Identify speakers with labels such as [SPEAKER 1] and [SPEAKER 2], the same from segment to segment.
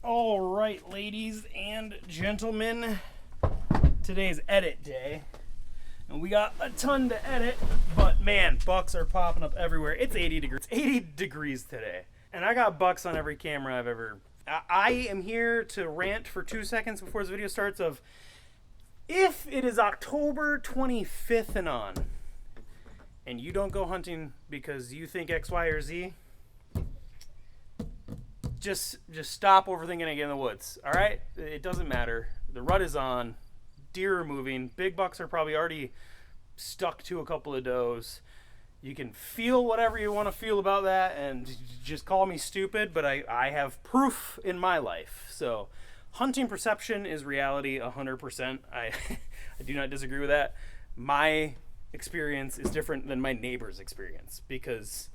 [SPEAKER 1] All right, ladies and gentlemen, today's edit day, and we got a ton to edit, but man, bucks are popping up everywhere. It's 80 degrees. It's 80 degrees today, and I got bucks on every camera I've ever. I am here to rant for 2 seconds before this video starts of if it is October 25th and on, and you don't go hunting because you think X, Y, or Z, just stop overthinking and get in the woods, all right? It doesn't matter. The rut is on. Deer are moving. Big bucks are probably already stuck to a couple of does. You can feel whatever you want to feel about that and just call me stupid, but I have proof in my life. So hunting perception is reality 100%. I do not disagree with that. My experience is different than my neighbor's experience because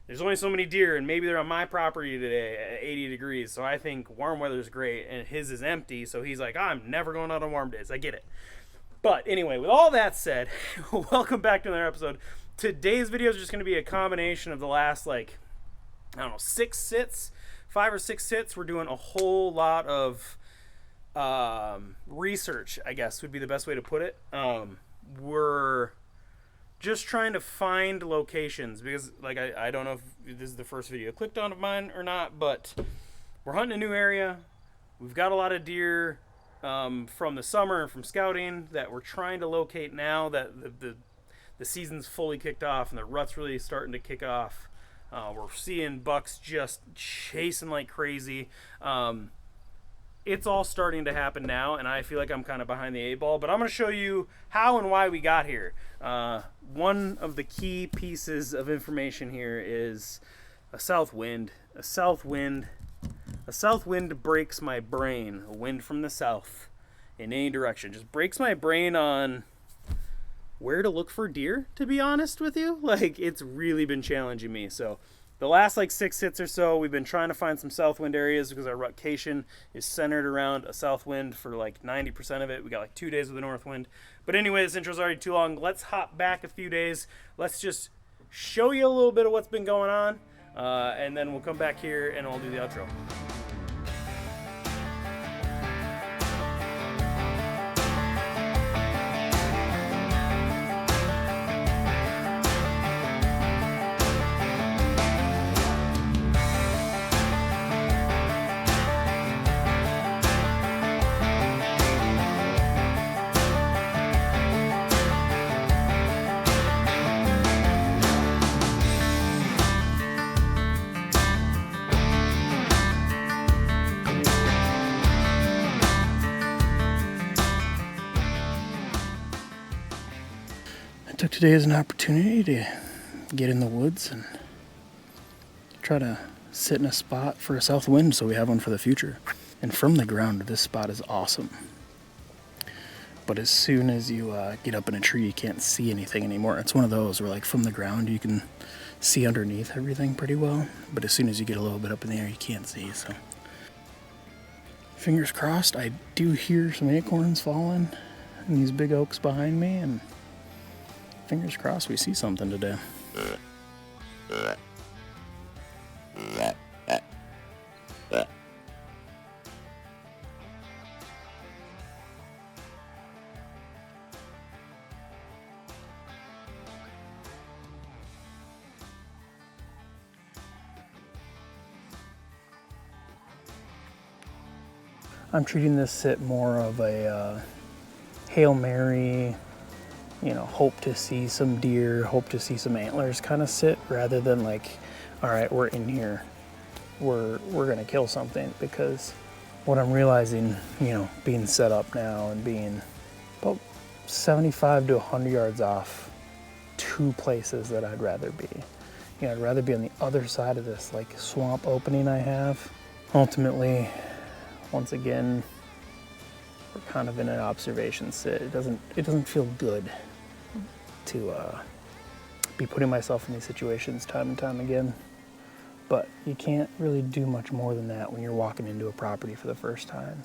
[SPEAKER 1] there's only so many deer, and maybe they're on my property today at 80 degrees, so I think warm weather is great, and his is empty, so he's like, I'm never going out on warm days. I get it. But anyway, with all that said, welcome back to another episode. Today's video is just going to be a combination of the last, 5 or 6 sits. We're doing a whole lot of research, I guess, would be the best way to put it. We're just trying to find locations because I don't know if this is the first video clicked on of mine or not, but we're hunting a new area. We've got a lot of deer from the summer and from scouting that we're trying to locate now that the season's fully kicked off and the rut's really starting to kick off. We're seeing bucks just chasing like crazy. It's all starting to happen now, and I feel like I'm kind of behind the 8 ball, but I'm going to show you how and why we got here. One of the key pieces of information here is a south wind. A south wind breaks my brain. A wind from the south in any direction just breaks my brain on where to look for deer, to be honest with you. It's really been challenging me. So the last 6 hits or so, we've been trying to find some south wind areas because our rutcation is centered around a south wind for 90% of it. We got 2 days with a north wind. But anyway, this intro's already too long. Let's hop back a few days. Let's just show you a little bit of what's been going on, and then we'll come back here and I'll do the outro. I took today as an opportunity to get in the woods and try to sit in a spot for a south wind so we have one for the future. And from the ground, this spot is awesome. But as soon as you get up in a tree, you can't see anything anymore. It's one of those where from the ground you can see underneath everything pretty well. But as soon as you get a little bit up in the air, you can't see. So fingers crossed. I do hear some acorns falling in these big oaks behind me, and fingers crossed we see something today. I'm treating this sit more of a Hail Mary, hope to see some deer, hope to see some antlers kind of sit, rather than all right, we're in here, we're gonna kill something. Because what I'm realizing, being set up now and being about 75 to 100 yards off 2 places that I'd rather be. I'd rather be on the other side of this swamp opening I have. Ultimately, once again, we're kind of in an observation sit. It doesn't feel good to be putting myself in these situations time and time again. But you can't really do much more than that when you're walking into a property for the first time.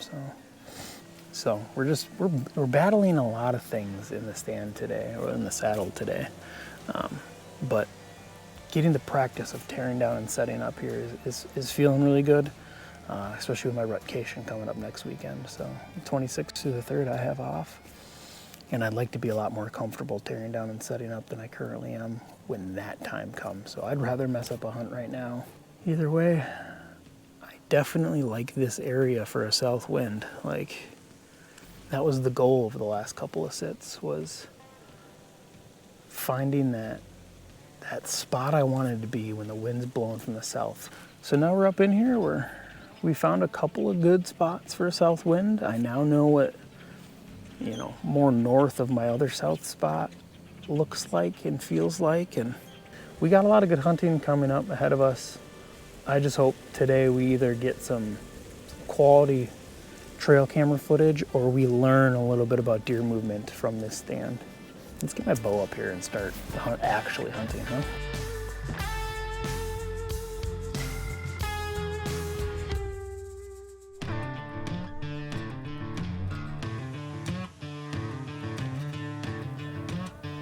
[SPEAKER 1] So we're battling a lot of things in the stand today, or in the saddle today. But getting the practice of tearing down and setting up here is feeling really good.
[SPEAKER 2] especially with my rutcation coming up next weekend. So 26th through the 3rd I have off, and I'd like to be a lot more comfortable tearing down and setting up than I currently am when that time comes. So I'd rather mess up a hunt right now. Either way, I definitely like this area for a south wind. Like, that was the goal of the last couple of sits, was finding that spot I wanted to be when the wind's blowing from the south. So now we're up in here where we found a couple of good spots for a south wind. I now know what, more north of my other south spot looks like and feels like, and we got a lot of good hunting coming up ahead of us. I just hope today we either get some quality trail camera footage or we learn a little bit about deer movement from this stand. Let's get my bow up here and start actually hunting, huh?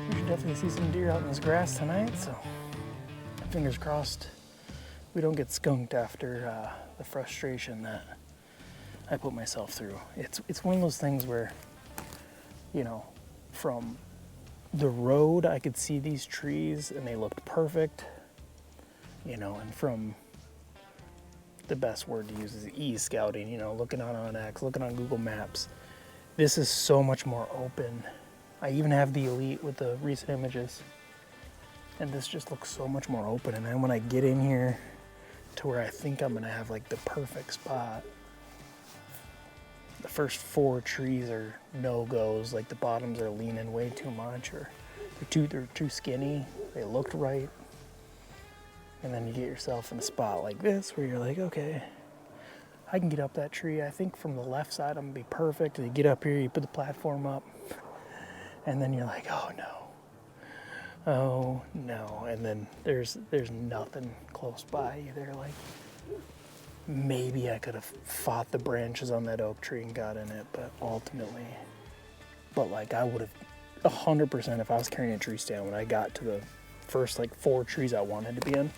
[SPEAKER 2] We should definitely see some deer out in this grass tonight, so fingers crossed we don't get skunked after the frustration that I put myself through. It's one of those things where, from the road I could see these trees and they looked perfect, and from, the best word to use is e-scouting, looking on OnX, looking on Google Maps. This is so much more open. I even have the Elite with the recent images, and this just looks so much more open. And then when I get in here to where I think I'm gonna have like the perfect spot, the first 4 trees are no-goes, like the bottoms are leaning way too much, or they're too skinny, they looked right. And then you get yourself in a spot like this where you're like, okay, I can get up that tree. I think from the left side I'm gonna be perfect. And you get up here, you put the platform up, and then you're like, oh no. And then there's nothing close by either. Like, maybe I could have fought the branches on that oak tree and got in it, but ultimately, like, I would have 100%, if I was carrying a tree stand when I got to the first like 4 trees I wanted to be in,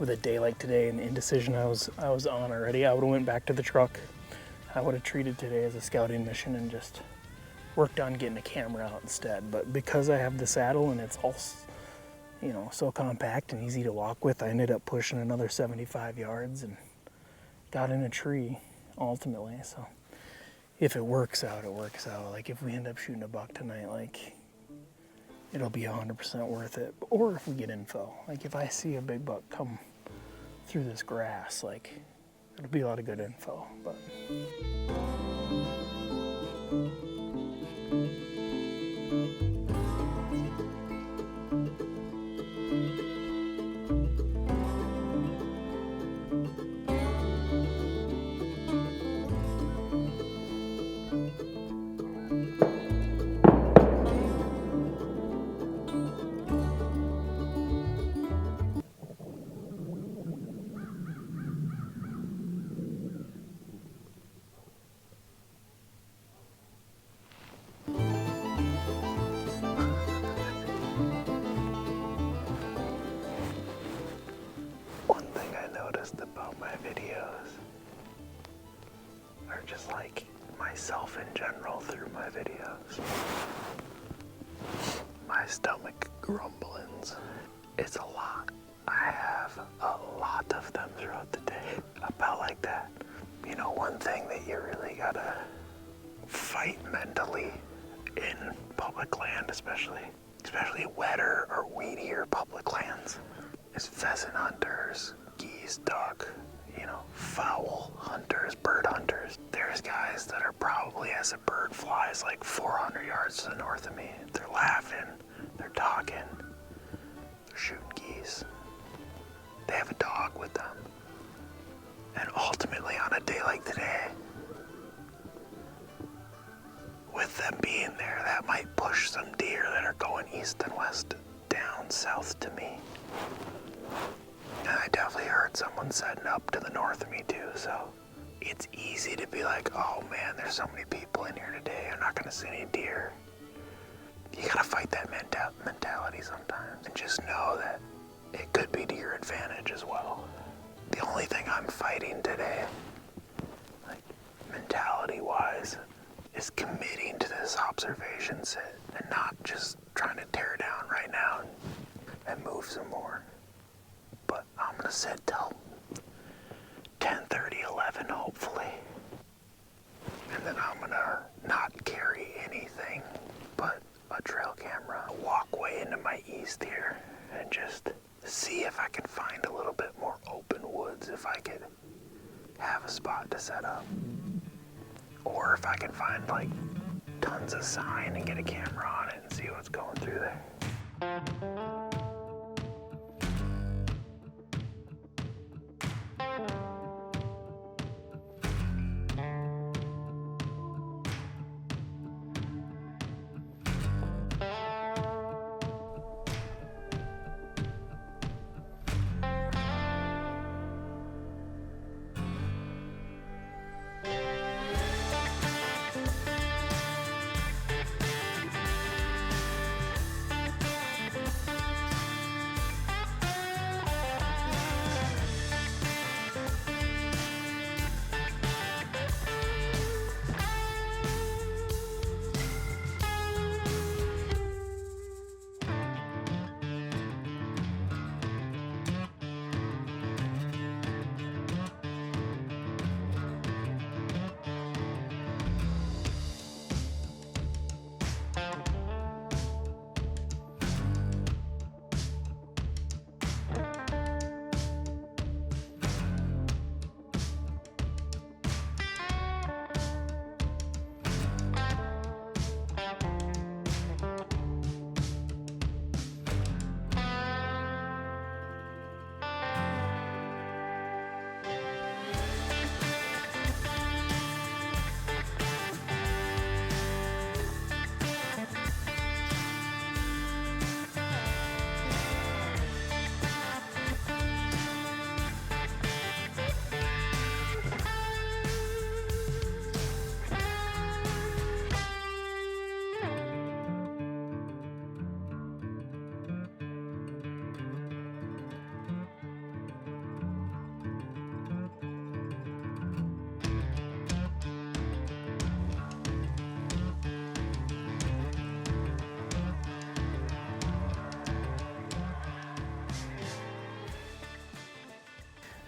[SPEAKER 2] with a day like today and the indecision I was on already, I would have went back to the truck. I would have treated today as a scouting mission and just worked on getting a camera out instead. But because I have the saddle and it's all, so compact and easy to walk with, I ended up pushing another 75 yards and got in a tree ultimately. So if it works out, it works out. Like, if we end up shooting a buck tonight, like, it'll be 100% worth it. Or if we get info, like if I see a big buck come through this grass, like, it'll be a lot of good info. But one thing I noticed about my videos, or just like myself in general through my videos, my stomach grumblings, it's a lot. I have a lot of them throughout the day about like that. One thing that you really gotta fight mentally in public land, especially wetter or weedier public lands, is pheasant hunters, geese, duck, fowl hunters, bird hunters. There's guys that are probably, as a bird flies like 400 yards to the north of me, they're laughing, they're talking, they're shooting geese. They have a dog with them. And ultimately, on a day like today, with them being there, that might push some deer that are going east and west down south to me. And I definitely heard someone setting up to the north of me too, so it's easy to be like, oh man, there's so many people in here today, I'm not gonna see any deer. You gotta fight that mentality sometimes and just know that it could be to your advantage as well. The only thing I'm fighting today, like mentality-wise, is committing to this observation sit and not just trying to tear down right now and move some more. But I'm gonna sit till 10:30, 11 hopefully. And then I'm gonna not carry anything but a trail camera, walk way into my east here and just see if I can find a little bit more open woods, if I could have a spot to set up. Or if I can find like tons of sign and get a camera on it and see what's going through there.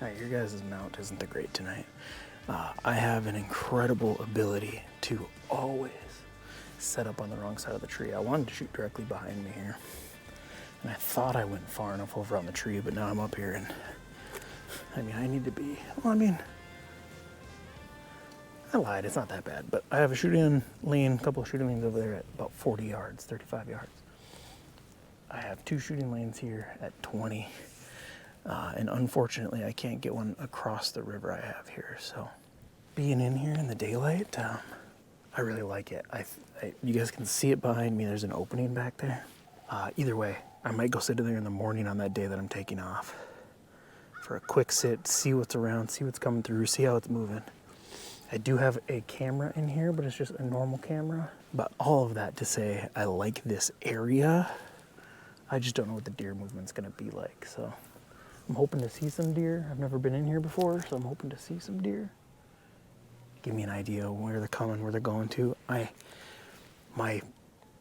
[SPEAKER 2] Alright, your guys' mount isn't the great tonight. I have an incredible ability to always set up on the wrong side of the tree. I wanted to shoot directly behind me here. And I thought I went far enough over on the tree, but now I'm up here and I need to be, I lied, it's not that bad, but I have a shooting lane, a couple of shooting lanes over there at about 40 yards, 35 yards. I have two shooting lanes here at 20. And unfortunately, I can't get one across the river I have here. So being in here in the daylight, I really like it. You guys can see it behind me. There's an opening back there. Either way, I might go sit in there in the morning on that day that I'm taking off for a quick sit, see what's around, see what's coming through, see how it's moving. I do have a camera in here, but it's just a normal camera. But all of that to say, I like this area. I just don't know what the deer movement's gonna be like, so. I'm hoping to see some deer. I've never been in here before, so I'm hoping to see some deer. Give me an idea where they're coming, where they're going to. My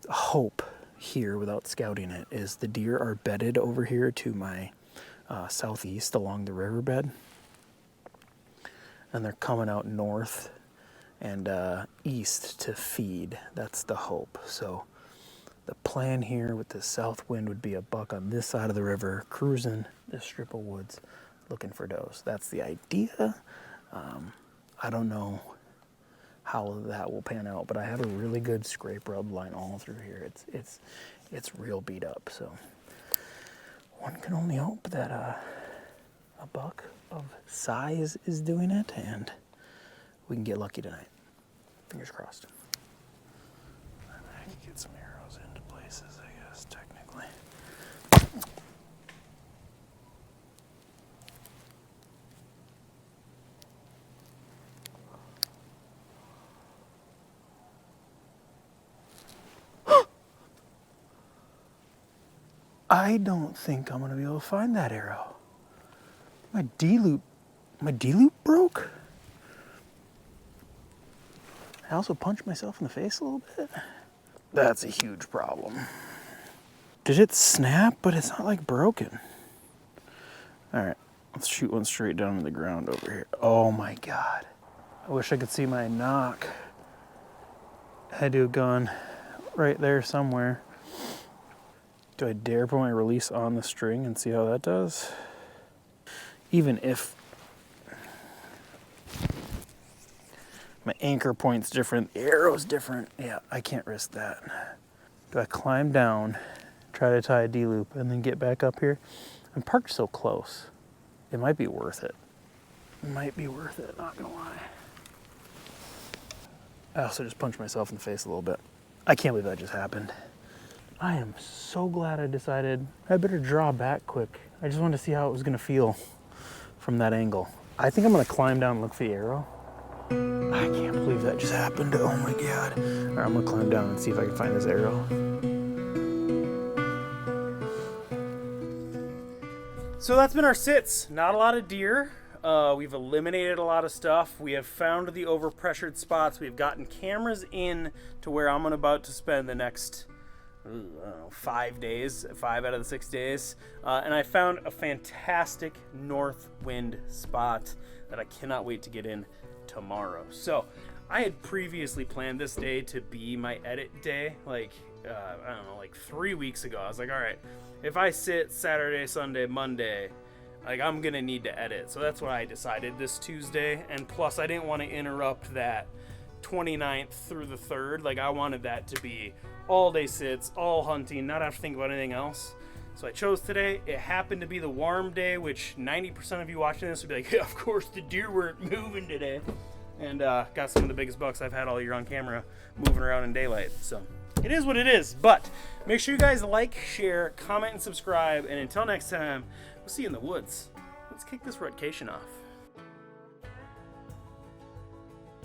[SPEAKER 2] hope here, without scouting it, is the deer are bedded over here to my southeast along the riverbed. And they're coming out north and east to feed. That's the hope. So the plan here with the south wind would be a buck on this side of the river, cruising this strip of woods, looking for does. That's the idea. I don't know how that will pan out, but I have a really good scrape rub line all through here. It's real beat up, so one can only hope that a buck of size is doing it, and we can get lucky tonight. Fingers crossed. I can get some arrows into places, I guess, technically. I don't think I'm going to be able to find that arrow. My D-loop My D-loop broke? I also punched myself in the face a little bit. That's a huge problem. Did it snap? But it's not like broken. All right, let's shoot one straight down to the ground over here. Oh my God. I wish I could see my knock. Had to have gone right there somewhere. Do I dare put my release on the string and see how that does? Even if my anchor point's different, the arrow's different. Yeah, I can't risk that. Do I climb down, try to tie a D-loop, and then get back up here? I'm parked so close. It might be worth it. It might be worth it, not gonna lie. I also just punched myself in the face a little bit. I can't believe that just happened. I am so glad I decided I better draw back quick. I just wanted to see how it was gonna feel from that angle. I think I'm gonna climb down and look for the arrow. I can't believe that just happened. Oh my God. All right, I'm gonna climb down and see if I can find this arrow.
[SPEAKER 1] So that's been our sits. Not a lot of deer. We've eliminated a lot of stuff. We have found the overpressured spots. We've gotten cameras in to where I'm about to spend the next 5 days, 5 out of the 6 days. And I found a fantastic north wind spot that I cannot wait to get in tomorrow. So I had previously planned this day to be my edit day, like 3 weeks ago. I was like, all right, if I sit Saturday, Sunday, Monday, like I'm gonna need to edit. So that's what I decided this Tuesday. And plus I didn't want to interrupt that 29th through the 3rd. Like I wanted that to be all day sits, all hunting, not have to think about anything else. So I chose today. It happened to be the warm day, which 90% of you watching this would be like, yeah, of course the deer weren't moving today. And got some of the biggest bucks I've had all year on camera moving around in daylight. So it is what it is. But make sure you guys like, share, comment, and subscribe. And until next time, we'll see you in the woods. Let's kick this rutcation off.